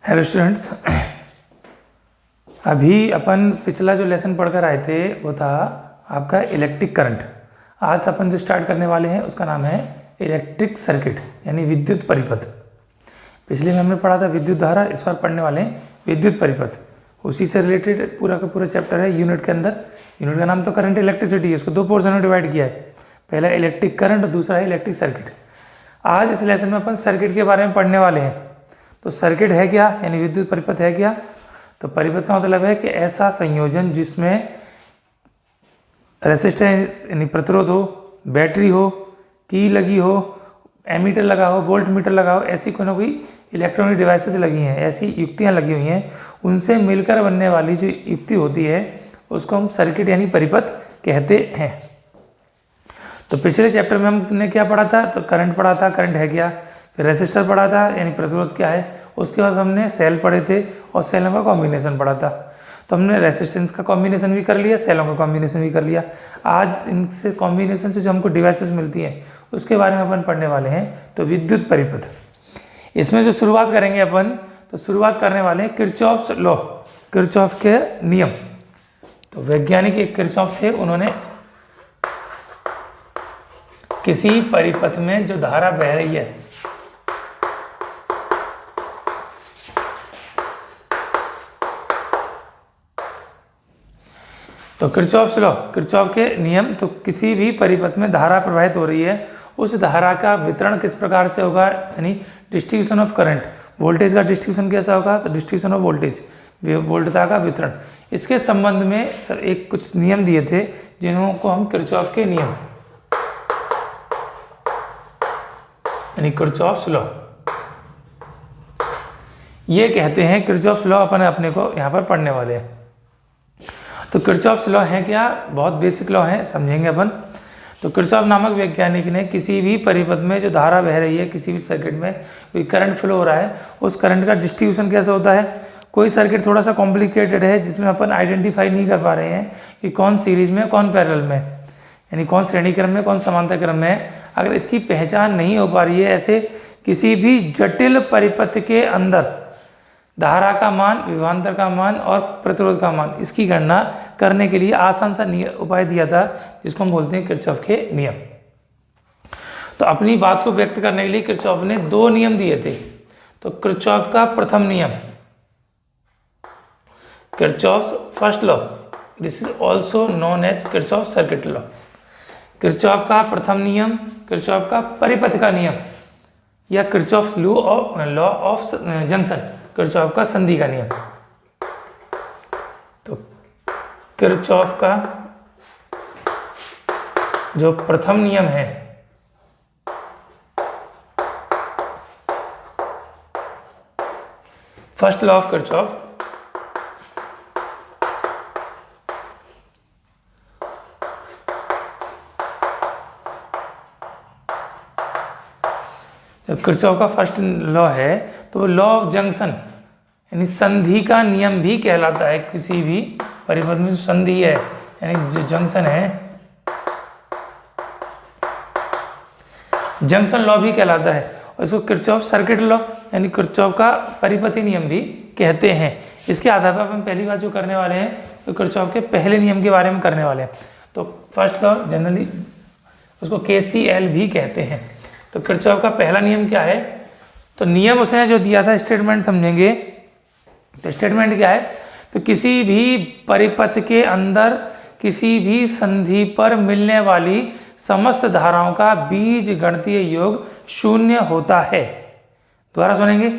Hello students, अभी अपन पिछला जो लेसन पढ़कर आए थे वो था आपका इलेक्ट्रिक करंट। आज अपन जो स्टार्ट करने वाले हैं उसका नाम है इलेक्ट्रिक सर्किट यानी विद्युत परिपथ। पिछले में हमने पढ़ा था विद्युत धारा, इस बार पढ़ने वाले हैं विद्युत परिपथ। उसी से रिलेटेड पूरा का पूरा चैप्टर है यूनिट के अंदर। यूनिट का नाम तो करंट इलेक्ट्रिसिटी है, उसको दो पोर्शन में डिवाइड किया है, पहला इलेक्ट्रिक करंट और दूसरा है इलेक्ट्रिक सर्किट। आज इस लेसन में अपन सर्किट के बारे में पढ़ने वाले हैं। तो सर्किट है क्या, यानी विद्युत परिपथ है क्या? तो परिपथ का मतलब है कि ऐसा संयोजन जिसमें रेसिस्टेंस यानी प्रतिरोध हो, बैटरी हो, की लगी हो, एमीटर लगा हो, वोल्ट मीटर लगा हो, ऐसी कोई ना कोई इलेक्ट्रॉनिक डिवाइसेस लगी हैं, ऐसी युक्तियाँ लगी हुई हैं, उनसे मिलकर बनने वाली जो युक्ति होती है उसको हम सर्किट यानी परिपथ कहते हैं। तो पिछले चैप्टर में हमने क्या पढ़ा था? तो करंट पढ़ा था, करंट है क्या। फिर रेसिस्टर पढ़ा था यानी प्रतिरोध क्या है। उसके बाद हमने सेल पढ़े थे और सेलों का कॉम्बिनेशन पढ़ा था। तो हमने रेसिस्टेंस का कॉम्बिनेशन भी कर लिया, सेलों का कॉम्बिनेशन भी कर लिया। आज इनसे कॉम्बिनेशन से जो हमको डिवाइसेस मिलती हैं उसके बारे में अपन पढ़ने वाले हैं। तो विद्युत परिपथ, इसमें जो शुरुआत करेंगे अपन, तो शुरुआत करने वाले हैं किरचॉफ्स लॉ, किरचॉफ के नियम। तो वैज्ञानिक एक किरचॉफ थे, उन्होंने किसी परिपथ में जो धारा बह रही है तो किरचॉफ्स लॉ, किरचॉफ के नियम, तो किसी भी परिपथ में धारा प्रवाहित हो रही है उस धारा का वितरण किस प्रकार से होगा, यानी डिस्ट्रीब्यूशन ऑफ करंट। वोल्टेज का डिस्ट्रीब्यूशन कैसा होगा? तो डिस्ट्रीब्यूशन ऑफ वोल्टेज, वोल्टता का वितरण। इसके संबंध में सर एक कुछ नियम दिए थे जिनको हम किरचॉफ के नियम यानी किरचॉफ्स लॉ ये कहते हैं। किरचॉफ्स लॉ अपने को यहाँ पर पढ़ने वाले हैं। तो किरचॉफ्स लॉ है क्या? बहुत बेसिक लॉ है, समझेंगे अपन। तो किरचॉफ नामक वैज्ञानिक ने किसी भी परिपथ में जो धारा बह रही है, किसी भी सर्किट में कोई करंट फ्लो हो रहा है, उस करंट का डिस्ट्रीब्यूशन कैसा होता है। कोई सर्किट थोड़ा सा कॉम्प्लिकेटेड है जिसमें अपन आइडेंटिफाई नहीं कर पा रहे हैं कि कौन सीरीज में कौन पैरेलल में, यानी कौन श्रेणी क्रम में कौन समांतर क्रम में है। अगर इसकी पहचान नहीं हो पा रही है, ऐसे किसी भी जटिल परिपथ के अंदर धारा का मान, विभवांतर का मान और प्रतिरोध का मान, इसकी गणना करने के लिए आसान सा उपाय दिया था जिसको हम बोलते हैं किरचॉफ के नियम। तो अपनी बात को व्यक्त करने के लिए किरचॉफ ने दो नियम दिए थे। तो किरचॉफ का प्रथम नियम, Kirchhoff's first law, this is also known as Kirchhoff circuit law. Kirchhoff का प्रथम नियम, किरचॉफ का परिपथ का नियम, या Kirchhoff law of junction, Kirchhoff का संधि का नियम। तो किरचॉफ का जो प्रथम नियम है first law of Kirchhoff, Kirchhoff का फर्स्ट लॉ है तो वो लॉ ऑफ जंक्शन यानी संधि का नियम भी कहलाता है। किसी भी परिपथ में जो संधि है यानी जो जंक्शन है, जंक्शन लॉ भी कहलाता है। और इसको किरचॉफ सर्किट लॉ यानी किरचॉफ का परिपथी नियम भी कहते हैं। इसके आधार पर हम पहली बात जो करने वाले हैं तो किरचॉफ के पहले नियम के बारे में करने वाले हैं। तो फर्स्ट लॉ जनरली उसको KCL भी कहते हैं। तो किरचॉफ का पहला नियम क्या है? तो नियम उसने जो दिया था, स्टेटमेंट समझेंगे। तो स्टेटमेंट क्या है? तो किसी भी परिपथ के अंदर किसी भी संधि पर मिलने वाली समस्त धाराओं का बीजगणितीय योग शून्य होता है। दोबारा सुनेंगे।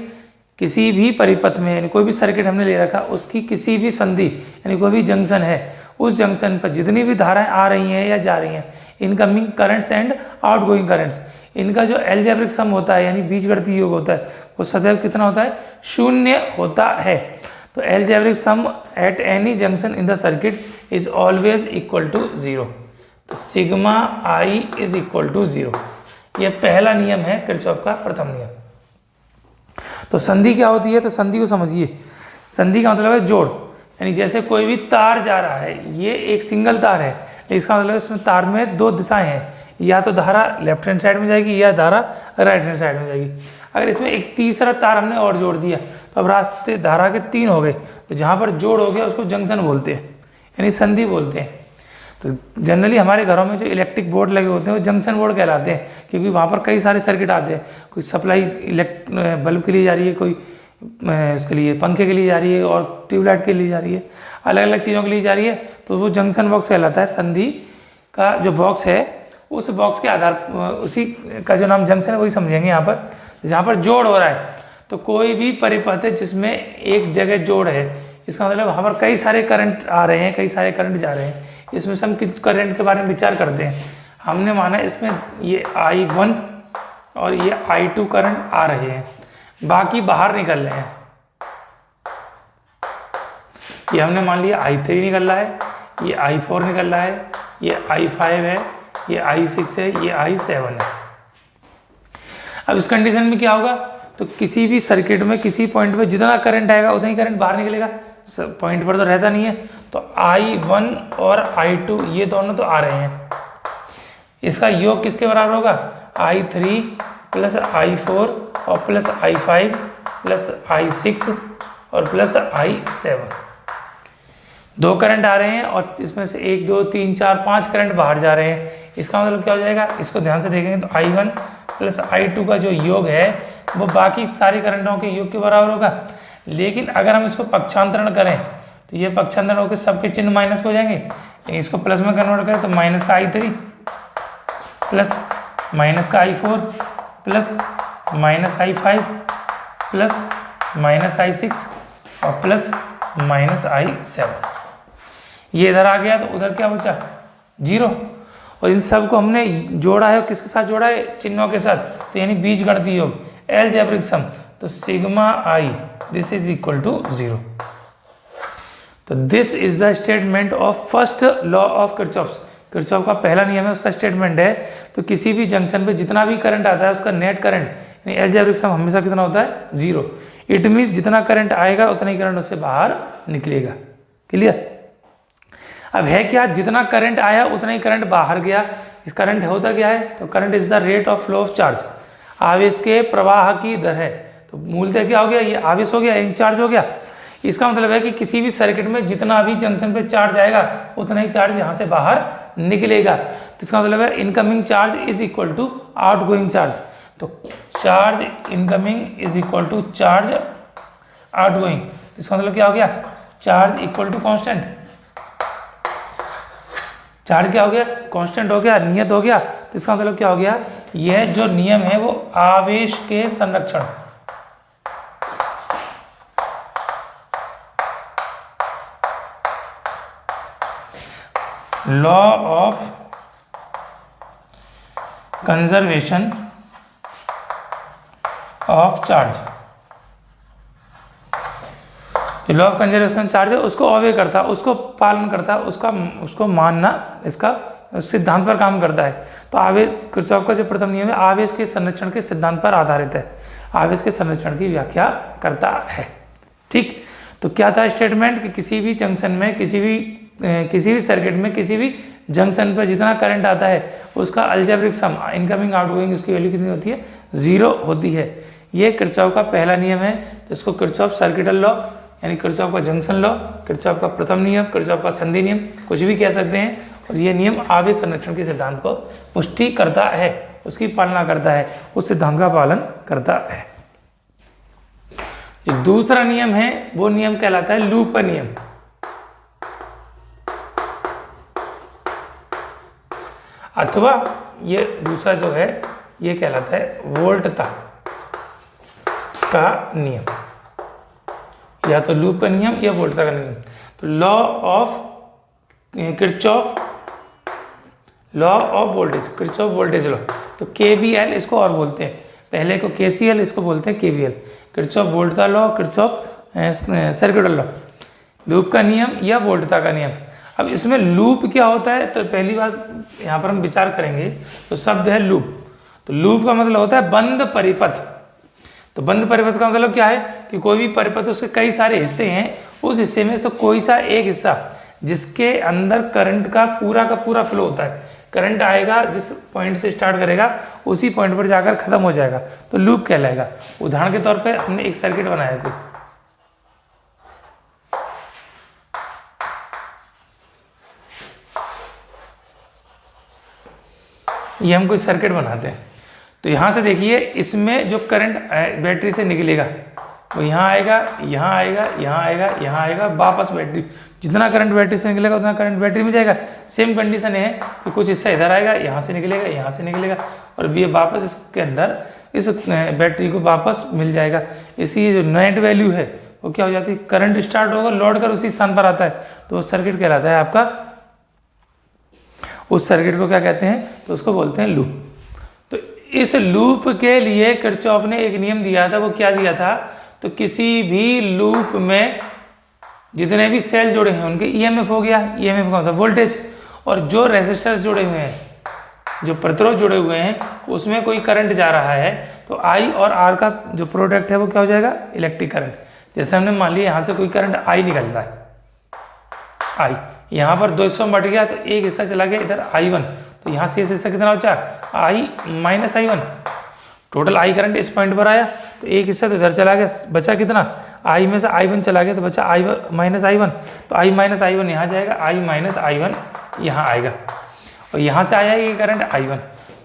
किसी भी परिपथ में यानी कोई भी सर्किट हमने ले रखा, उसकी किसी भी संधि यानी कोई भी जंक्शन है, उस जंक्शन पर जितनी भी धाराएं आ रही हैं या जा रही हैं, incoming currents and outgoing currents, इनका जो एल्जेब्रिक सम होता है यानी बीजगणितीय योग होता है, वो सदैव कितना होता है? शून्य होता है। तो algebraic sum at any junction in the circuit is always equal to 0। तो sigma I is equal to 0। यह पहला नियम है किरचॉफ का प्रथम नियम। तो संधि क्या होती है? तो संधि को समझिए। संधि का मतलब है जोड़, यानी जैसे कोई भी तार जा रहा है, ये एक सिंगल तार है, इसका मतलब इसमें तार में दो दिशाएं हैं, या तो धारा लेफ्ट हैंड साइड में जाएगी या धारा राइट हैंड साइड में जाएगी। अगर इसमें एक तीसरा तार हमने और जोड़ दिया तो तो अब रास्ते धारा के 3 हो गए, तो जहाँ पर जोड़ हो गया उसको जंक्शन बोलते हैं, यानी संधि बोलते हैं। तो जनरली हमारे घरों में जो इलेक्ट्रिक बोर्ड लगे होते हैं वो जंक्शन बोर्ड कहलाते हैं, क्योंकि वहाँ पर कई सारे सर्किट आते हैं। कोई सप्लाई बल्ब के लिए जा रही है, कोई उसके लिए पंखे के लिए जा रही है, और ट्यूबलाइट के लिए जा रही है, अलग अलग चीज़ों के लिए जा रही है, तो वो जंक्शन बॉक्स कहलाता है। संधि का जो बॉक्स है उस बॉक्स के आधार उसी का जो नाम जंक्शन है वही समझेंगे यहाँ पर। जहाँ पर जोड़ हो रहा है, तो कोई भी परिपथ है जिसमें एक जगह जोड़ है, इसका मतलब वहाँ पर कई सारे करंट आ रहे हैं, कई सारे करंट जा रहे हैं। इसमें से हम किस करंट के बारे में विचार करते हैं, हमने माना इसमें ये I1 और ये I2 करंट आ रहे हैं, बाकी बाहर निकल रहे हैं। ये हमने मान लिया I3 निकल रहा है, ये I4 निकल रहा है, ये I5 है, ये I6 है, ये I7 है। अब इस कंडीशन में क्या होगा, तो किसी भी सर्किट में किसी पॉइंट पे जितना करंट आएगा उतना ही करंट बाहर निकलेगा, पॉइंट पर तो रहता नहीं है। तो I1 और I2 ये दोनों तो आ रहे हैं, इसका योग किसके बराबर होगा, I3 प्लस I4 और प्लस I5 प्लस I6 और प्लस I7। 2 करंट आ रहे हैं और इसमें से 1 2 3 4 5 करंट बाहर जा रहे हैं। इसका मतलब क्या हो जाएगा, इसको ध्यान से देखेंगे तो I1 प्लस I2 का जो योग है वो बाकी सारे करंटों के योग के बराबर होगा। लेकिन अगर हम इसको पक्षांतरण करें तो ये पक्षांतरण होकर सबके चिन्ह माइनस हो जाएंगे, इसको प्लस में कन्वर्ट करें तो माइनस का I3 प्लस माइनस का I4 plus minus I5 plus minus I6 और प्लस माइनस I7। ये इधर आ गया तो उधर क्या बचा, 0। और इन सब को हमने जोड़ा है, किसके साथ जोड़ा है, चिन्हों के साथ, तो यानी बीजगणितीय योग, अलजेब्रिक सम। तो sigma I this is equal to 0। तो this is the statement of first law of Kirchhoff. Kirchhoff का पहला नियम है, उसका स्टेटमेंट है। तो किसी भी जंक्शन पे जितना भी करंट आता है उसका नेट करंट यानी अलजेब्रिक सम हमेशा कितना होता है, 0। इट मीन्स जितना करंट आएगा उतना ही करंट उससे बाहर निकलेगा। क्लियर। अब है क्या, जितना करंट आया उतना ही करंट बाहर गया। इस करंट होता क्या है, तो current is the rate of flow of charge, आवेश के प्रवाह की दर है। तो मूलतः क्या हो गया, ये आवेश हो गया, इंचार्ज हो गया। इसका मतलब है कि किसी भी सर्किट में जितना भी जंक्शन पे चार्ज आएगा उतना ही चार्ज यहाँ से बाहर निकलेगा। तो इसका मतलब है incoming charge is equal to outgoing charge. तो charge incoming is equal to charge outgoing. इसका मतलब क्या हो गया, charge equal to constant. Charge क्या हो गया, कांस्टेंट हो गया, नियत हो गया। तो इसका मतलब क्या हो गया, यह जो नियम है वो आवेश के संरक्षण, law of conservation of charge, law of conservation charge है उसको ऑबे करता, उसको पालन करता, उसको मानना इसका सिद्धांत पर काम करता है। तो आवेश, किरचॉफ का जो प्रथम नियम है आवेश के संरक्षण के सिद्धांत पर आधारित है, आवेश के संरक्षण की व्याख्या करता है। ठीक। तो क्या था स्टेटमेंट कि किसी भी जंक्शन में, किसी भी सर्किट में, किसी भी जंक्शन पर जितना करंट आता है उसका अलजेब्रिक सम, इनकमिंग आउटगोइंग, उसकी वैल्यू कितनी होती है, 0 होती है। ये किरचॉफ का पहला नियम है। तो इसको किरचॉफ सर्किटल लॉ यानी किरचॉफ का जंक्शन लॉ, किरचॉफ का प्रथम नियम, किरचॉफ का संधि नियम, कुछ भी कह सकते हैं। और ये नियम आवेश संरक्षण के सिद्धांत को पुष्टि करता है, उसकी पालना करता है, उस सिद्धांत का पालन करता है। जो दूसरा नियम है वो नियम कहलाता है लूप का नियम, अथवा ये दूसरा जो है ये कहलाता है वोल्टता का नियम, या तो लूप का नियम या वोल्टता का नियम। तो law of Kirchhoff, law of voltage, Kirchhoff voltage law. तो KVL इसको और बोलते हैं, पहले को KCL, इसको बोलते हैं KVL, किरचॉफ वोल्टता law, Kirchhoff circuital law, loop का नियम या वोल्टता का नियम। अब इसमें लूप क्या होता है, तो पहली बात यहाँ पर हम विचार करेंगे तो शब्द है लूप। तो लूप का मतलब होता है बंद परिपथ। तो बंद परिपथ का मतलब क्या है कि कोई भी परिपथ, उसके कई सारे हिस्से हैं, उस हिस्से में से कोई सा एक हिस्सा जिसके अंदर करंट का पूरा फ्लो होता है, करंट आएगा जिस पॉइंट से स्टार्ट करेगा उसी पॉइंट पर जाकर खत्म हो जाएगा, तो लूप कहलाएगा। उदाहरण के तौर पे हमने एक सर्किट बनाया कोई, ये हम कोई सर्किट बनाते हैं, तो यहाँ से देखिए इसमें जो करंट बैटरी से निकलेगा वो यहाँ आएगा, यहाँ आएगा, यहाँ आएगा, यहाँ आएगा, वापस बैटरी, जितना करंट बैटरी से निकलेगा उतना करंट बैटरी में जाएगा। सेम कंडीशन है कि कुछ हिस्सा इधर आएगा, यहाँ से निकलेगा, यहाँ से निकलेगा, और ये वापस इसके अंदर इस बैटरी को वापस मिल जाएगा। इसकी जो नेट वैल्यू है वो क्या हो जाती है, करंट स्टार्ट होगा, लौट कर उसी स्थान पर आता है, तो वो सर्किट कहलाता है आपका। उस सर्किट को क्या कहते हैं, तो उसको बोलते हैं लूप। तो इस लूप के लिए किरचॉफ ने एक नियम दिया था, वो क्या दिया था, तो किसी भी लूप में जितने भी सेल जुड़े हैं उनके ईएमएफ हो गया, ईएमएफ का मतलब वोल्टेज, और जो रेजिस्टर्स जुड़े हुए हैं, जो प्रतिरोध जुड़े हुए हैं, उसमें कोई करंट जा रहा है, तो आई और आर का जो प्रोडक्ट है वो क्या हो जाएगा, इलेक्ट्रिक करंट। जैसे हमने मान लिया यहाँ से कोई करंट आई निकल रहा है, आई यहाँ पर 2 हिस्सों में बट गया, तो एक हिस्सा चला गया इधर I1, तो यहाँ से हिस्सा कितना बचा, I minus I1। Total I current इस पॉइंट पर आया, तो एक हिस्सा तो इधर चला गया, बचा कितना, I में से I1 चला गया, तो बचा I माइनस I1, तो I माइनस I1 यहाँ जाएगा, I माइनस I1 यहाँ आएगा, और यहाँ से आया ये करंट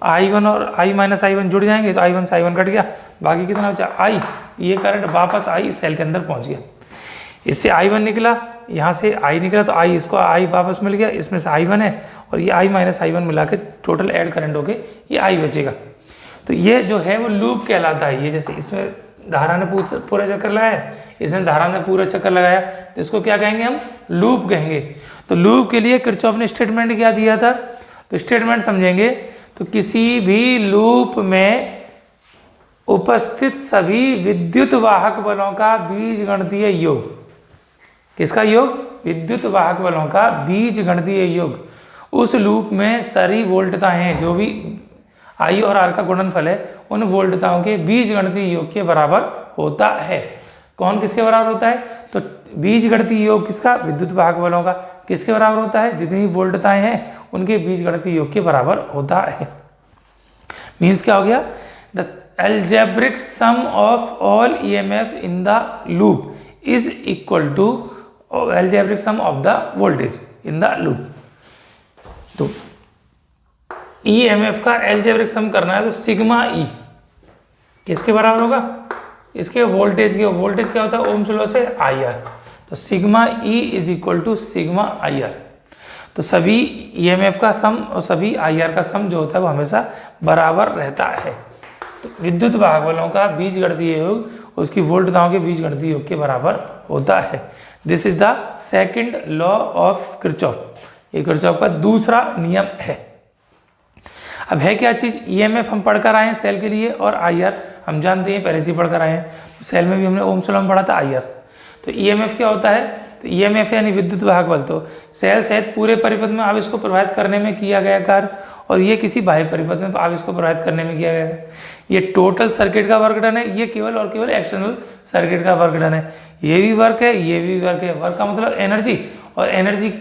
I1 और I माइनस I1 जुड़ जाएंगे, तो I1 से I1 कट गया, बाकी कितना बचा I, ये करंट वापस I सेल के अंदर पहुँच गया। इससे I1 निकला, यहाँ से I निकला, तो I इसको I वापस मिल गया, इसमें से I1 है, और ये I माइनस I1 मिला के टोटल ऐड करंट होके ये I बचेगा। तो ये जो है वो लूप कहलाता है। ये जैसे इसमें धारा ने पूरा चक्कर लगाया, इसमें धारा ने पूरा चक्कर लगाया, तो इसको क्या कहेंगे हम, लूप कहेंगे। तो लूप के लिए किरचॉफ ने स्टेटमेंट क्या दिया था, तो स्टेटमेंट समझेंगे, तो किसी भी लूप में उपस्थित सभी विद्युत वाहक बलों का बीजगणितीय योग, किसका योग, विद्युत वाहक बलों का बीजगणितीय योग, उस लूप में सारी वोल्टताएं, जो भी आई और आर का गुणनफल है, उन वोल्टताओं के बीजगणितीय योग के बराबर होता है। कौन किसके बराबर होता है, तो बीजगणितीय योग किसका, विद्युत वाहक बलों का, किसके बराबर होता है, जितनी वोल्टताएं हैं उनके बीजगणितीय योग के बराबर होता है। मीन्स क्या हो गया, the algebraic sum of all EMF in the loop is equal to algebraic sum of the voltage in the loop। तो EMF का algebraic sum करना है, तो सिग्मा E किसके बराबर होगा, इसके वोल्टेज के, वोल्टेज क्या होता है ओम्स लॉ से IR, तो sigma E is equal to sigma IR। तो सभी EMF का सम और सभी IR का सम जो होता है वो हमेशा बराबर रहता है। तो विद्युत वाहक बलों का बीजगणितीय योग उसकी वोल्टताओं के बीजगणितीय योग के बराबर होता है। This is the second law of Kirchhoff, ये किरचॉफ का दूसरा नियम है। अब है क्या चीज़, ईएमएफ हम पढ़कर आए हैं सेल के लिए, और आईआर हम जानते हैं पहले से ही पढ़कर आए हैं, तो सेल में भी हमने ओम्स लॉ में पढ़ा था आईआर। तो ईएमएफ क्या होता है, तो ईएमएफ यानी विद्युत वाहक बल, तो सेल सहित पूरे परिपथ में आवेश को प्रभावित करने में किया गया कार्य, और ये किसी बाह्य परिपथ में आवेश को प्रभावित करने में किया गया है। ये टोटल सर्किट का वर्क डन है, ये केवल और केवल एक्सटर्नल सर्किट का वर्क डन है। ये भी वर्क है, ये भी वर्क है। वर्क का मतलब एनर्जी, और एनर्जी,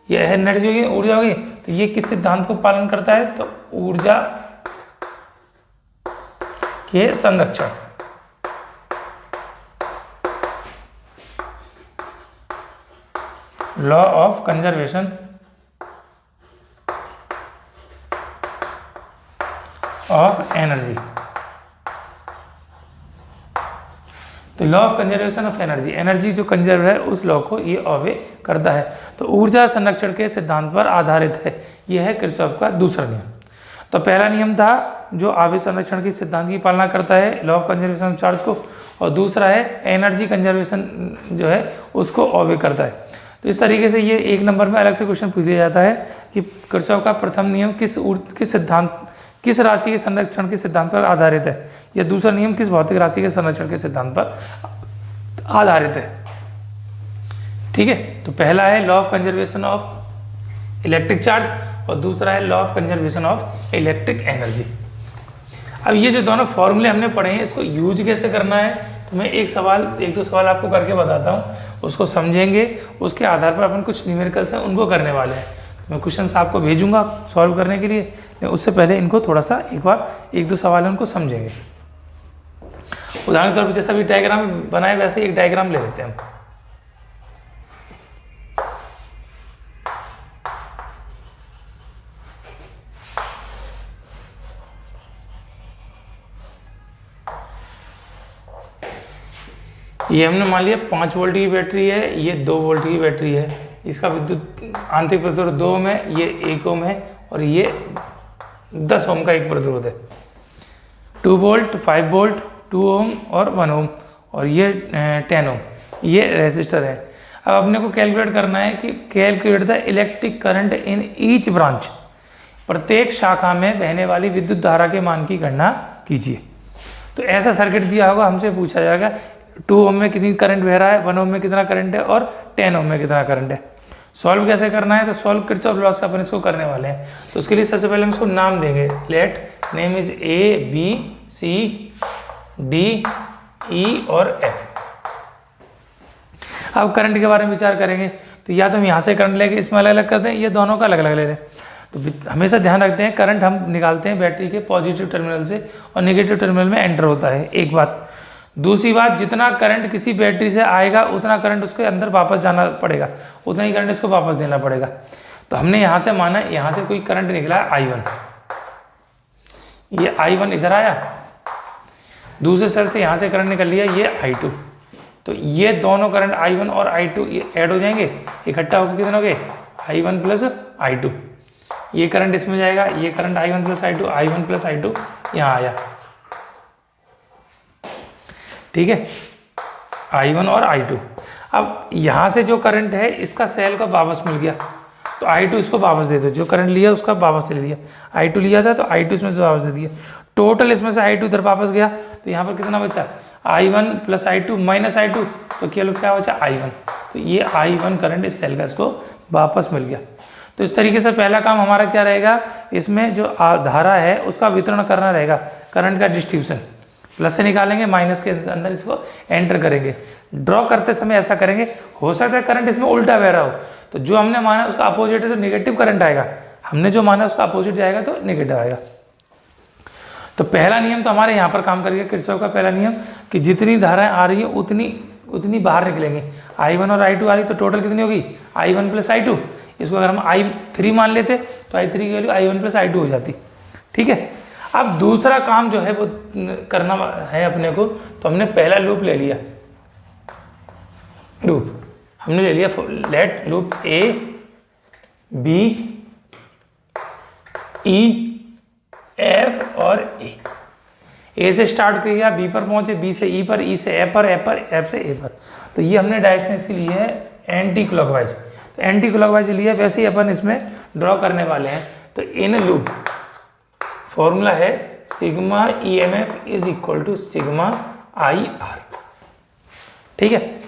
ये एनर्जी होगी, ऊर्जा होगी, तो ये किस सिद्धांत को पालन करता है, तो ऊर्जा के संरक्षण, law of conservation of energy. तो law of conservation of energy, energy जो कंजर्व है उस लॉ को ये ऑबे करता है। तो ऊर्जा संरक्षण के सिद्धांत पर आधारित है। यह है किरचॉफ का दूसरा नियम। तो पहला नियम था जो आवेश संरक्षण के सिद्धांत की पालना करता है, law of conservation of charge को, और दूसरा है एनर्जी कंजर्वेशन जो है उसको ऑबे करता है। तो इस तरीके से ये एक नंबर में अलग से क्वेश्चन पूछ दिया जाता है कि किरचॉफ का प्रथम नियम किस सिद्धांत, किस राशि के संरक्षण के सिद्धांत पर आधारित है, या दूसरा नियम किस भौतिक राशि के संरक्षण के सिद्धांत पर आधारित है। ठीक है, तो पहला है law of conservation of electric charge, और दूसरा है law of conservation of electric energy. अब ये जो दोनों फॉर्मूले हमने पढ़े हैं, इसको यूज कैसे करना है, तो मैं एक दो सवाल आपको करके बताता हूँ, उसको समझेंगे, उसके आधार पर अपन कुछ न्यूमेरिकल्स हैं उनको करने वाले हैं। मैं क्वेश्चंस आपको भेजूंगा सॉल्व करने के लिए, लेकिन उससे पहले इनको थोड़ा सा एक दो सवाल है उनको समझेंगे। उदाहरण के तौर पर जैसा भी डायग्राम बनाए वैसे एक डायग्राम ले लेते हैं हम। ये हमने मान लिया 5 वोल्ट की बैटरी है, ये 2 वोल्ट की बैटरी है, इसका विद्युत आंतरिक प्रतिरोध 2 ओम है, ये 1 ओम है और ये 10 ओम का एक प्रतिरोध है। 2 वोल्ट, 5 वोल्ट, 2 ओम और 1 ओम और ये 10 ओम, ये रेजिस्टर है। अब अपने को कैलकुलेट करना है कि calculate the electric current in each branch, प्रत्येक शाखा में बहने वाली विद्युत धारा के मान की गणना कीजिए। तो ऐसा सर्किट दिया होगा, हमसे पूछा जाएगा 2 ओम में कितनी करंट बह रहा है, 1 ओम में कितना करंट है और 10 ओम में कितना करंट है। सॉल्व कैसे करना है, तो सॉल्व किरचॉफ लॉस का अपन इसको करने वाले हैं। तो उसके लिए सबसे पहले हम इसको नाम देंगे, let name is A B C D E और F। अब करंट के बारे में विचार करेंगे, तो या तो हम यहाँ से करंट लेके इसमें अलग अलग कर दें, ये दोनों का अलग अलग ले लें। तो हमेशा ध्यान रखते हैं करंट हम निकालते हैं बैटरी के पॉजिटिव टर्मिनल से और नेगेटिव टर्मिनल में एंटर होता है, एक बात। दूसरी बात, जितना करंट किसी बैटरी से आएगा उतना करंट उसके अंदर वापस जाना पड़ेगा, उतना ही करंट इसको वापस देना पड़ेगा। तो हमने यहाँ से माना, यहाँ से कोई करंट निकला I1, ये I1 इधर आया, दूसरे सेल से यहाँ से करंट निकल लिया, ये I2। तो ये दोनों करंट I1 और I2 ये ऐड हो जाएंगे, इकट्ठा होकर कितने हो गए I1 प्लस I2। ये करंट इसमें जाएगा, ये current I1 plus I2, I1 plus I2 यहाँ आया, ठीक है, I1 और I2। अब यहाँ से जो करंट है इसका सेल को वापस मिल गया, तो I2 इसको वापस दे दो, जो करंट लिया उसका वापस ले लिया, I2 लिया था तो I2 इसमें से वापस दे दिया, टोटल इसमें से I2 इधर वापस गया, तो यहाँ पर कितना बचा I1 plus I2 minus I2, तो क्या बचा I1। तो ये I1 करंट इस सेल का इसको वापस मिल गया। तो इस तरीके से पहला काम हमारा क्या रहेगा, इसमें जो धारा है उसका वितरण करना रहेगा, करंट का डिस्ट्रीब्यूशन। प्लस से निकालेंगे, माइनस के अंदर इसको एंटर करेंगे। ड्रॉ करते समय ऐसा करेंगे, हो सकता है करंट इसमें उल्टा बह रहा हो, तो जो हमने माना उसका अपोजिट है तो नेगेटिव करंट आएगा, हमने जो माना उसका अपोजिट जाएगा तो नेगेटिव आएगा। तो पहला नियम तो हमारे यहाँ पर काम करेगा, किरचॉफ का पहला नियम कि जितनी धाराएं आ रही है उतनी बाहर निकलेंगी। I1 और I2 आ रही तो टोटल कितनी होगी I1 प्लस I2। इसको अगर हम I3 मान लेते तो I3 की वैल्यू I1 प्लस I2 हो जाती, ठीक है। अब दूसरा काम जो है वो करना है अपने को, तो हमने पहला लूप ले लिया, हमने ले लिया let loop A B E F और A से स्टार्ट किया, B पर पहुंचे, B से E पर, E से F पर, F से A पर। तो ये हमने डायरेक्शन इसकी ली है एंटी क्लॉकवाइज, तो एंटी क्लॉकवाइज लिया, वैसे ही अपन इसमें ड्रॉ करने वाले हैं। तो इन लूप फॉर्मूला है sigma EMF is equal to sigma IR, ठीक है।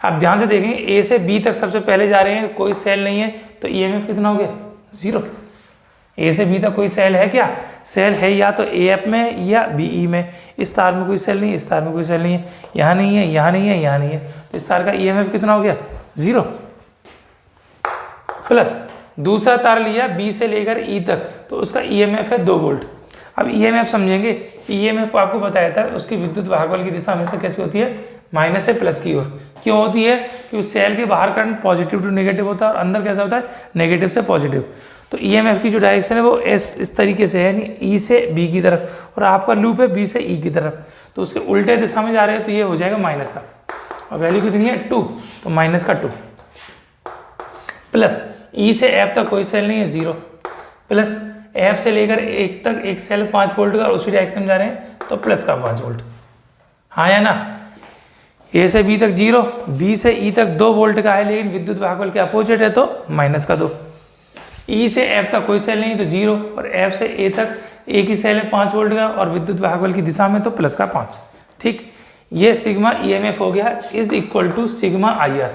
आप ध्यान से देखें, A से B तक सबसे पहले जा रहे हैं, कोई सेल नहीं है, तो EMF कितना हो गया 0। A से B तक कोई सेल है क्या, सेल है या तो AF में या BE में, इस तार में कोई सेल नहीं है, इस तार में कोई सेल नहीं है, यहाँ नहीं है, यहाँ नहीं है, यहाँ नहीं है, तो इस तार का EMF कितना हो गया 0। प्लस दूसरा तार लिया B से लेकर E तक, तो उसका EMF है 2 वोल्ट। अब EMF समझेंगे, EMF को आपको बताया था उसकी विद्युत भागफल की दिशा हमेशा कैसे होती है, माइनस से प्लस की ओर। क्यों होती है, कि उस सेल के बाहर करंट पॉजिटिव टू नेगेटिव होता है और अंदर कैसा होता है नेगेटिव से पॉजिटिव। तो EMF की जो डायरेक्शन है वो इस तरीके से है, यानी E से B की तरफ, और आपका लूप है B से E की तरफ, तो उसके उल्टे दिशा में जा रहे हो तो ये हो जाएगा माइनस का, और वैल्यू कितनी है 2, तो माइनस का 2। प्लस E से F तक कोई सेल नहीं है 0, प्लस F से लेकर 1 तक एक सेल 5 वोल्ट का, उसी डायरेक्शन में जा रहे हैं तो प्लस का 5 वोल्ट, हाँ या ना। A से B तक 0, B से E तक 2 वोल्ट का है, लेकिन विद्युत भागफल के अपोजिट है तो माइनस का 2। E से F तक कोई सेल नहीं तो 0, और F से A तक एक ही सेल है 5 वोल्ट का, और विद्युत भागफल की दिशा में तो प्लस का 5, ठीक। ये सिग्मा EMF हो गया is equal to sigma IR।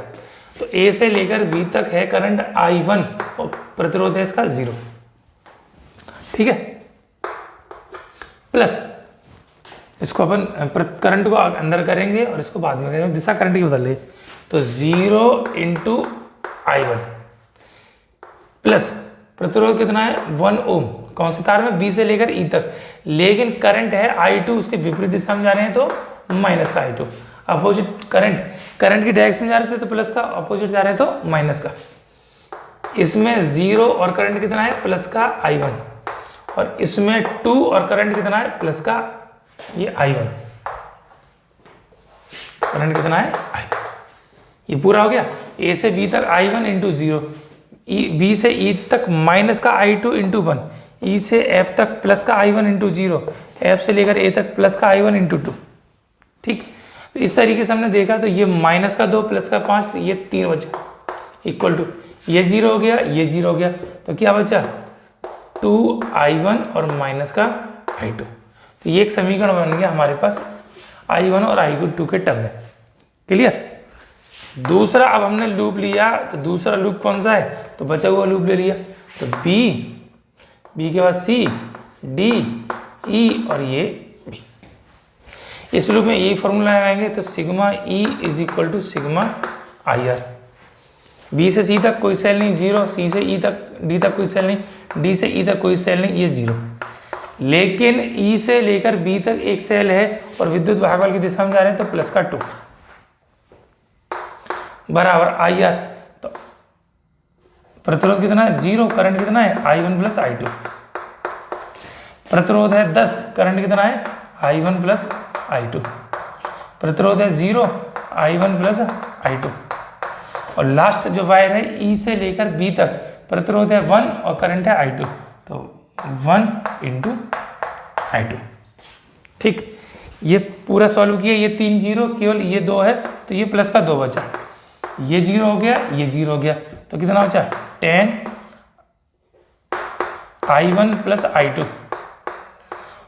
तो A से लेकर B तक है करंट I1 और प्रतिरोध है इसका 0, ठीक है। प्लस इसको अपन करंट को अंदर करेंगे और इसको बाद में करेंगे, दिशा करंट की बदल रही, तो 0 इंटू I1 प्लस प्रतिरोध कितना है 1 ओम, कौन सी तार में B से लेकर E तक, लेकिन करंट है I2 उसके विपरीत दिशा में जा रहे हैं तो माइनस का I2। अपोजिट करंट की डायरेक्शन में जा रहे थे तो प्लस का, अपोजिट जा रहे हैं तो माइनस का। इसमें 0 और करंट कितना है प्लस का I1, और इसमें 2 और करंट कितना है प्लस का ये I1। करंट कितना है I1। ये पूरा हो गया। ए से बी तक I1 इंटू 0, बी से ई तक माइनस का I2 इंटू 1, ई से एफ तक प्लस का I1 इंटू 0, एफ से लेकर ए तक प्लस का I1 इंटू 2। ठीक, तो इस तरीके से हमने देखा। तो ये माइनस का 2 प्लस का 5, ये 3 बचा, इक्वल टू ये 0 हो गया, ये 0 हो गया, तो क्या बचा 2I1 और माइनस का I2। तो ये एक समीकरण बन गया हमारे पास I1 और I2 के टर्म में। क्लियर। दूसरा अब हमने लूप लिया, तो दूसरा लूप कौन सा है, तो बचा हुआ लूप ले लिया। तो बी के बाद C, D, E और ये B। इस लूप में यही फॉर्मूला लगाएंगे, तो sigma E is equal to sigma IR। B से सी तक कोई सेल नहीं 0, सी से ई तक डी तक कोई सेल नहीं, डी से ई तक कोई सेल नहीं, ये 0। लेकिन ई से लेकर बी तक एक सेल है और विद्युत भागफल की दिशा में जा रहे हैं, तो प्लस का 2 बराबर IR। तो प्रतिरोध कितना है 0, करंट कितना है I1 प्लस I2। प्रतिरोध है 10, करंट कितना है I1 प्लस I2। प्रतिरोध है 0, I1 प्लस I2। और लास्ट जो वायर है E से लेकर B तक प्रतिरोध है 1 और करंट है I2, तो 1 इंटू I2। ठीक, ये पूरा सॉल्व किया। ये 3 0, केवल ये 2 है, तो ये प्लस का 2 बचा, ये 0 हो गया, ये 0 हो गया, तो कितना बचा 10 I1 प्लस I2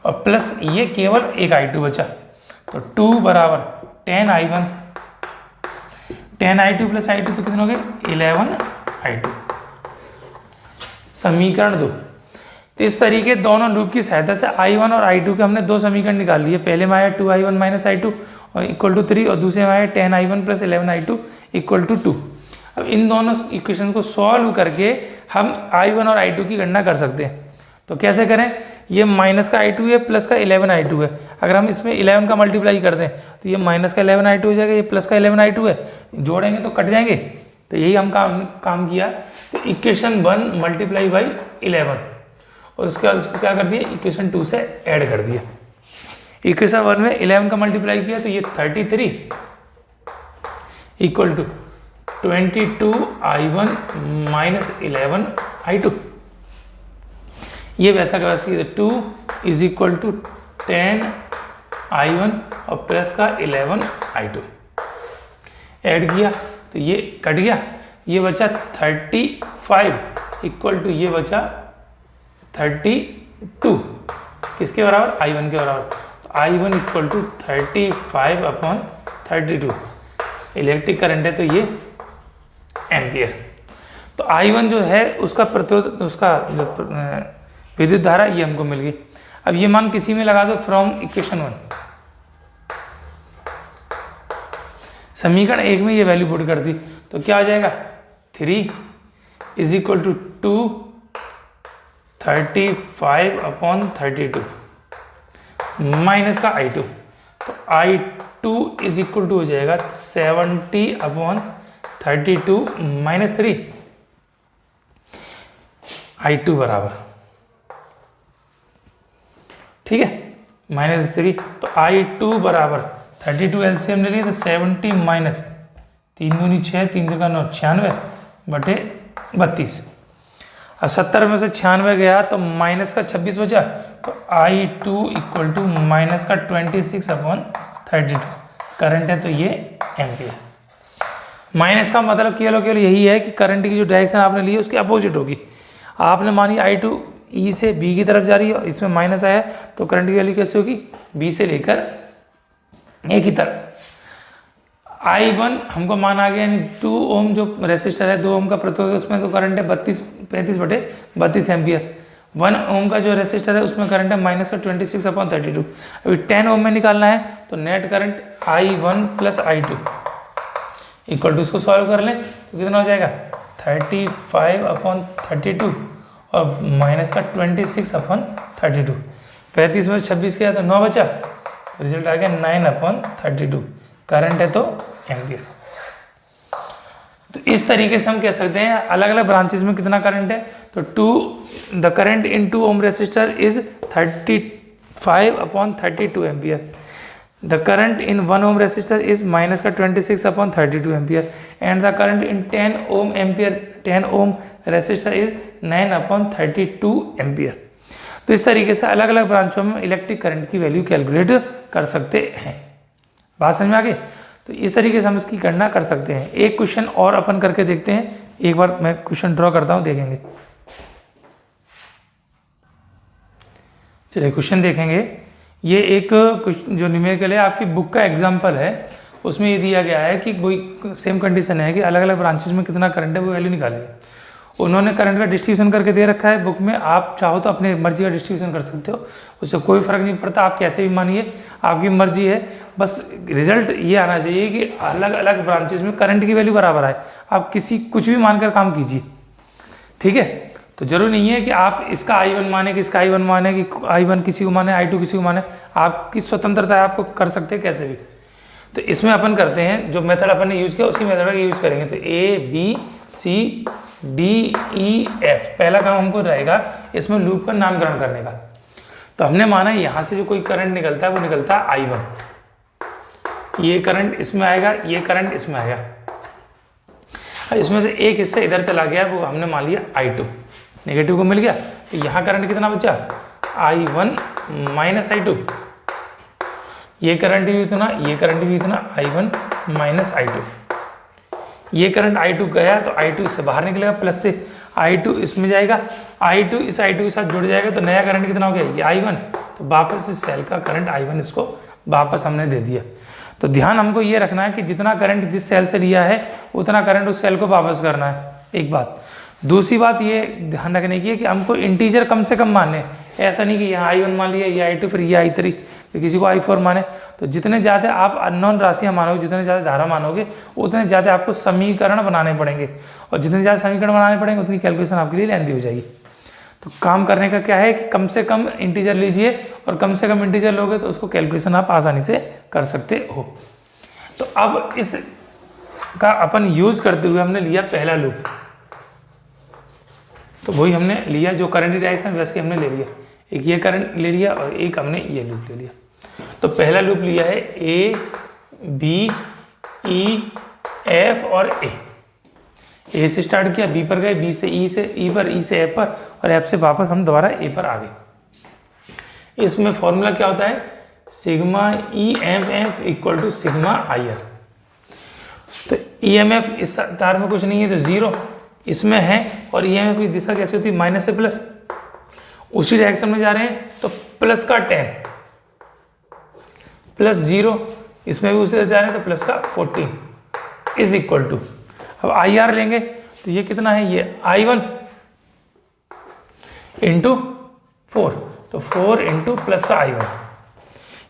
और प्लस ये केवल एक I2 बचा, तो 2 बराबर 10 I2 प्लस I2, तो कितने हो गए 11 I2। समीकरण 2। तो इस तरीके दोनों लूप की सहायता से I1 और I2 के हमने 2 समीकरण निकाल लिए। पहले में आया 2I1 माइनस I2 और इक्वल टू 3, और दूसरे में आया 10I1 plus 11I2 equal to 2। अब इन दोनों इक्वेशन को सॉल्व करके हम I1 और I2 की गणना कर सकते हैं। तो कैसे करें, ये माइनस का I2 है, प्लस का 11I2 है। अगर हम इसमें 11 का मल्टीप्लाई कर दें तो ये माइनस का 11I2 हो जाएगा, ये प्लस का 11I2 है, जोड़ेंगे तो कट जाएंगे। तो यही हम काम किया। तो इक्वेशन 1 मल्टीप्लाई बाई 11 और उसके बाद उसको क्या कर दिया, इक्वेशन 2 से ऐड कर दिया। इक्वेशन 1 में 11 का मल्टीप्लाई किया तो ये 33 equal to 22I1 minus 11I2। ये वैसा का वैसा 2 इज इक्वल टू 10I1 और प्लस का 11I2 ऐड किया तो ये कट गया, ये बचा 35 इक्वल टू ये बचा 32 किसके बराबर, I1 के बराबर। तो I1 equal to 35/32 electric current है, तो ये एम्पियर। तो I1 जो है उसका प्रतिरोध, उसका जो विद्युत धारा ये हमको मिल गई। अब ये मान किसी में लगा दो फ्रॉम इक्वेशन 1, समीकरण 1 में ये वैल्यू पुट कर दी तो क्या आ जाएगा 3 इज इक्वल टू 2 35/32 माइनस का I2, तो I2 इज इक्वल टू हो जाएगा 70/32 माइनस 3 I2 बराबर, ठीक है, माइनस 3। तो I2 बराबर 32 एलसीएम ले लिए तो 70 माइनस 3 दूनी 6, 3 का 9 96/32। अब 70 में से 96 गया तो माइनस का 26 बचा, तो I2 इक्वल टू माइनस का 26/32 करंट है, तो ये एम्पियर। माइनस का मतलब केवल यही है कि करंट की जो डायरेक्शन आपने ली है उसकी अपोजिट होगी। आपने मानी I2 E से B की तरफ जा रही है और इसमें माइनस आया तो करंट की वैल्यू कैसे होगी, B से लेकर A की तरफ। I1 हमको माना गया यानी 2 ओम जो रेसिस्टर है, 2 ओम का प्रतिरोध, उसमें तो करंट है 35/32 एम्पियर। 1 ओम का जो रेसिस्टर है उसमें करंट है माइनस का 26/32। अभी 10 ओम में निकालना है तो net current I1 plus I2 equal to, इसको सॉल्व कर लें तो कितना हो जाएगा 35/32 और माइनस का 26/32। 35 में 26 किया तो 9 बचा, रिजल्ट आ गया 9/32 करंट है, तो एम्पियर। तो इस तरीके से हम कह सकते हैं अलग अलग ब्रांचेस में कितना करंट है। तो the current in 2 ohm resistor is 35/32 ampere. The current in 1 ohm resistor is minus का 26/32 ampere and the current in 10 ohm resistor is 9/32 ampere. तो इस तरीके से अलग अलग ब्रांचों में इलेक्ट्रिक करंट की वैल्यू कैलकुलेट कर सकते हैं। बात समझ में आ गई? तो इस तरीके से हम इसकी गणना कर सकते हैं। एक क्वेश्चन और अपन करके देखते हैं, एक बार मैं क्वेश्चन ड्रॉ करता हूं, देखेंगे। चलिए क्वेश्चन देखेंगे। ये एक जो न्यूमेरिकल है आपकी बुक का एग्जाम्पल है, उसमें ये दिया गया है कि कोई सेम कंडीशन है कि अलग अलग ब्रांचेस में कितना करंट है वो वैल्यू निकालिए। उन्होंने करंट का डिस्ट्रीब्यूशन करके दे रखा है बुक में, आप चाहो तो अपने मर्जी का डिस्ट्रीब्यूशन कर सकते हो, उससे कोई फर्क नहीं पड़ता, आप कैसे भी मानिए, आपकी मर्जी है। बस रिजल्ट ये आना चाहिए कि अलग अलग ब्रांचेस में करंट की वैल्यू बराबर आए। आप कुछ भी मानकर काम कीजिए, ठीक है। तो जरूरी नहीं है कि आप इसका I1 माने कि इसका I1 माने, कि I1 किसी को माने, I2 किसी को माने, आपकी स्वतंत्रता है, आपको कर सकते हैं कैसे भी। तो इसमें अपन करते हैं जो मेथड अपन ने यूज़ किया उसी मेथड का यूज़ करेंगे। तो ABCDEF पहला काम हमको रहेगा इसमें लूप का नामकरण करने का। तो हमने माना यहाँ से जो कोई करंट निकलता है वो निकलता है I1, ये करंट इसमें आएगा, ये करंट इसमें आएगा, इसमें से एक हिस्सा इधर चला गया, वो हमने मान लिया I2, नेगेटिव को मिल गया। तो यहाँ करंट कितना बचा? I1 माइनस I2, ये करंट भी इतना, ये करंट भी इतना, I1 माइनस I2, ये करंट I2 गया तो I2 इससे बाहर निकलेगा, प्लस से I2 इसमें जाएगा, I2 इस I2 के साथ जुड़ जाएगा, तो नया करंट कितना हो गया? ये I1। तो वापस इस सेल का करंट I1 इसको वापस हमने दे दिया। तो ध्यान हमको ये रखना है कि जितना करंट जिस सेल से लिया है उतना करंट उस सेल को वापस करना है, एक बात। दूसरी बात ये ध्यान रखने की है कि हमको इंटीजर कम से कम माने, ऐसा नहीं कि यहाँ I1 मान लिया, ये I2, फिर ये I3, फिर किसी को I4 माने। तो जितने ज़्यादा आप अननोन राशियाँ मानोगे, जितने ज़्यादा धारा मानोगे, उतने ज़्यादा आपको समीकरण बनाने पड़ेंगे, और जितने ज़्यादा समीकरण बनाने पड़ेंगे उतनी कैलकुलेशन आपके लिए लेंथी हो जाएगी। तो काम करने का क्या है कि कम से कम इंटीजर लीजिए, और कम से कम इंटीजर लोगे तो उसको कैलकुलेशन आप आसानी से कर सकते हो। तो अब इस का अपन यूज़ करते हुए हमने लिया पहला लूप, तो वही हमने लिया जो करंट डायरेक्शन वैसे हमने ले लिया, एक ये करंट ले लिया और एक हमने ये लूप ले लिया। तो पहला लूप लिया है A B E F और A से स्टार्ट किया, B पर गए, B से E से E पर, E से F पर, और F से वापस हम दोबारा A पर आ गए। इसमें फॉर्मूला क्या होता है? Sigma EMF equal to sigma IR। तो EMF इस तार में कुछ नहीं है तो 0 इसमें है, और EMF की दिशा कैसे होती है? माइनस से प्लस, उसी डायरेक्शन में जा रहे हैं तो प्लस का 10 प्लस 0, इसमें भी उसे जा रहे हैं तो प्लस का 14 इज इक्वल टू, अब IR लेंगे तो ये कितना है? ये I1 इंटू 4, तो 4 इंटू प्लस का I1,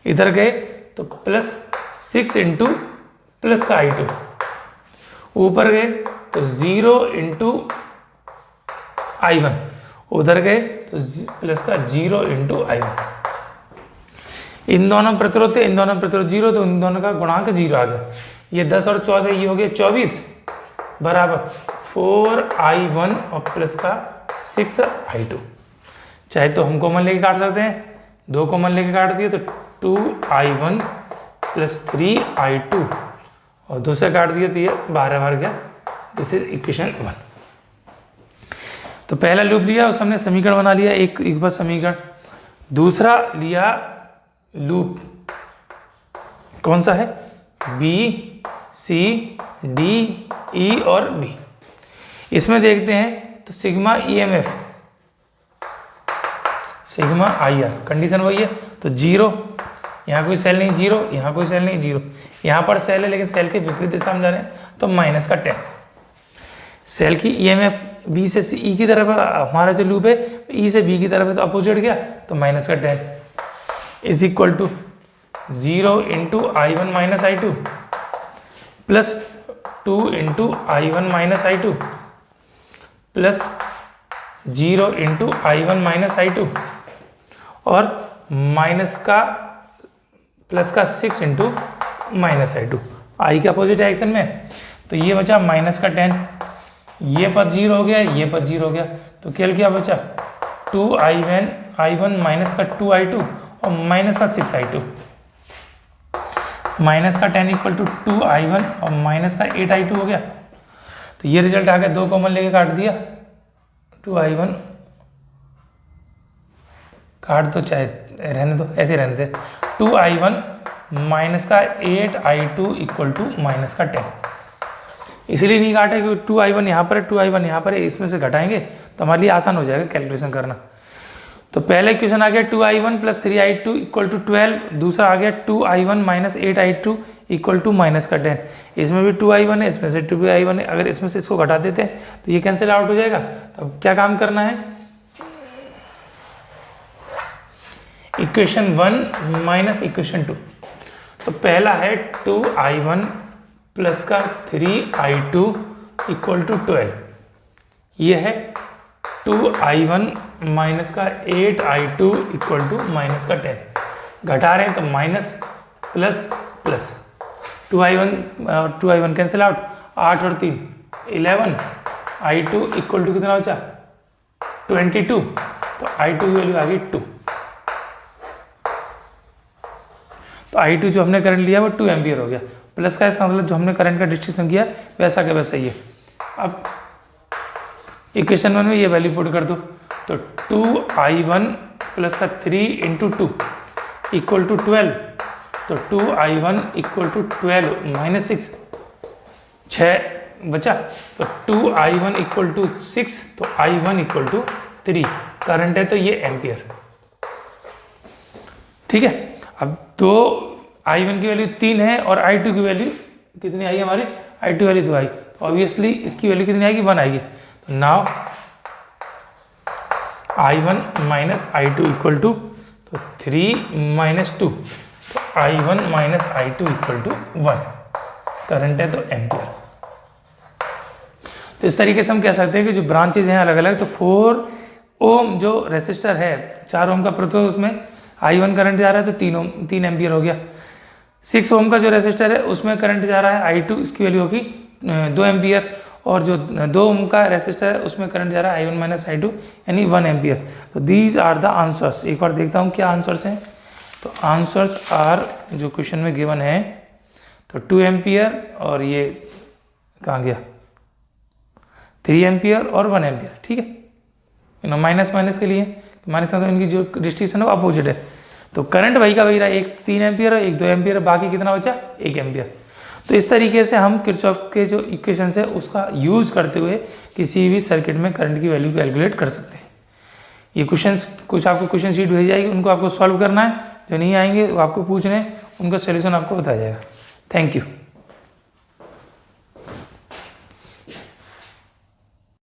इधर गए तो प्लस 6 इंटू प्लस का I2, ऊपर गए तो 0 इंटू I1, उधर गए तो प्लस का 0 इंटू I1। इन दोनों प्रतिरोध थे, इन दोनों प्रतिरोध 0, तो इन दोनों का गुणांक 0 आ गया। ये 10 और 14 ये हो गया 24 बराबर 4I1 और प्लस का 6I2। चाहे तो हम कॉमन लेके काट सकते हैं, 2 कॉमन लेके काट दिए तो 2I1 प्लस 3I2, और 2 से काट दिया तो ये 12 बार गया। This is equation 1। तो पहला लूप लिया, उस हमने समीकरण बना लिया, एक बार समीकरण। दूसरा लिया लूप, कौन सा है? B C D E और B। इसमें देखते हैं तो sigma EMF sigma IR, condition वही है, तो 0, यहाँ कोई सेल नहीं, 0, यहाँ कोई सेल नहीं, 0, यहाँ पर सेल है लेकिन सेल के विपरीत दिशा में जा रहे हैं तो माइनस का 10। सेल की EMF B से E की तरफ, हमारा जो लूप है E से B की तरफ है तो अपोजिट गया तो माइनस का 10 is equal to 0 into I1 minus I2 plus 2 into I1 minus I2 plus 0 into I1 minus I2 और माइनस का प्लस का 6 इंटू माइनस I2, I के अपोजिट डायरेक्शन में। तो ये बचा माइनस का 10, ये पद 0 हो गया, ये पद 0 हो गया, तो केवल क्या बचा? 2I1 माइनस का 2I2 और माइनस का 6I2। माइनस का 10 इक्वल टू 2i1 और माइनस का 8i2 हो गया। तो ये रिजल्ट आ गया, 2 कॉमन लेके काट दिया, 2i1 काट दो, चाहे रहने दो, ऐसे रहने दे, 2i1 माइनस का 8i2 इक्वल टू माइनस का 10। इसलिए नहीं काटे क्योंकि 2i1 यहाँ पर है, 2i1 यहाँ पर है, इसमें से घटाएंगे तो हमारे लिए आसान हो जाएगा कैलकुलेशन करना। तो पहले इक्वेशन आ गया 2i1 plus 3i2 equal to 12, दूसरा आ गया 2i1 minus 8i2 equal to minus का 10। इसमें भी 2i1 है, इसमें से 2i1 है, अगर इसमें से इसको घटा देते हैं तो ये कैंसिल आउट हो जाएगा। तो अब क्या काम करना है, इक्वेशन 1 माइनस इक्वेशन 2। तो पहला है 2i1 प्लस का 3i2 इक्वल टू 12, ये है 2i1 माइनस का 8i2 इक्वल टू माइनस का 10। घटा रहे हैं तो minus plus plus, 2i1 cancel out, 8 और 3 11, i2 इक्वल टू कितना बचा 22, तो i2 की वैल्यू आ गई 2। तो i2 जो हमने करंट लिया वो 2 एम्पियर हो गया, प्लस का इसका मतलब जो हमने करंट का डिस्ट्रीब्यूशन किया वैसा का वैसा ही है। अब इक्वेशन 1 में ये वैल्यू पुट कर दो, तो 2i1 प्लस का 3 इंटू 2 इक्वल टू 12, तो 2i1 इक्वल टू 12 माइनस 6, 6 बचा, तो 2i1 इक्वल टू 6, तो i1 इक्वल टू 3, करंट है तो ये एम्पियर, ठीक है। अब तो i1 की वैल्यू 3 है और i2 की वैल्यू कितनी आई हमारी, i2 वैल्यू 2 आई, तो ऑब्वियसली इसकी वैल्यू कितनी आएगी 1 आएगी। तो now i1 minus i2 equal to, तो 3 माइनस 2, तो i1 minus i2 equal to 1, current है तो एम्पियर। तो इस तरीके से हम कह सकते हैं कि जो ब्रांचेज हैं अलग अलग, तो 4 ओम जो रेसिस्टर है 4 ओम का प्रतिरोध, उसमें i1 करंट जा रहा है तो 3 एम्पियर हो गया। 6 ओम का जो रेसिस्टर है उसमें करंट जा रहा है i2, इसकी वैल्यू होगी 2 एम्पियर, और जो 2 ओम का रेसिस्टर है उसमें करंट जा रहा है i1 माइनस i2 यानी 1 एम्पियर। तो दीज आर द आंसर्स। एक बार देखता हूँ क्या आंसर्स हैं। तो आंसर्स आर जो क्वेश्चन में गिवन है, तो 2 एम्पियर और ये कहाँ गया 3 एम्पियर और 1 एम्पियर, ठीक है। माइनस माइनस के लिए माइनस का तो इनकी जो डिस्ट्रीब्यूशन है वो अपोजिट है। तो करंट वही का वही रहा, एक 3 एम्पियर है, एक 2 एम्पियर है, बाकी कितना बचा 1 एम्पियर। तो इस तरीके से हम किरचॉफ के जो इक्वेशन है उसका यूज करते हुए किसी भी सर्किट में करंट की वैल्यू कैलकुलेट कर सकते हैं। ये क्वेश्चंस कुछ आपको क्वेश्चन शीट भेज जाएगी, उनको आपको सॉल्व करना है, जो नहीं आएंगे वो आपको पूछने, उनका सोल्यूशन आपको बताया जाएगा। Thank you.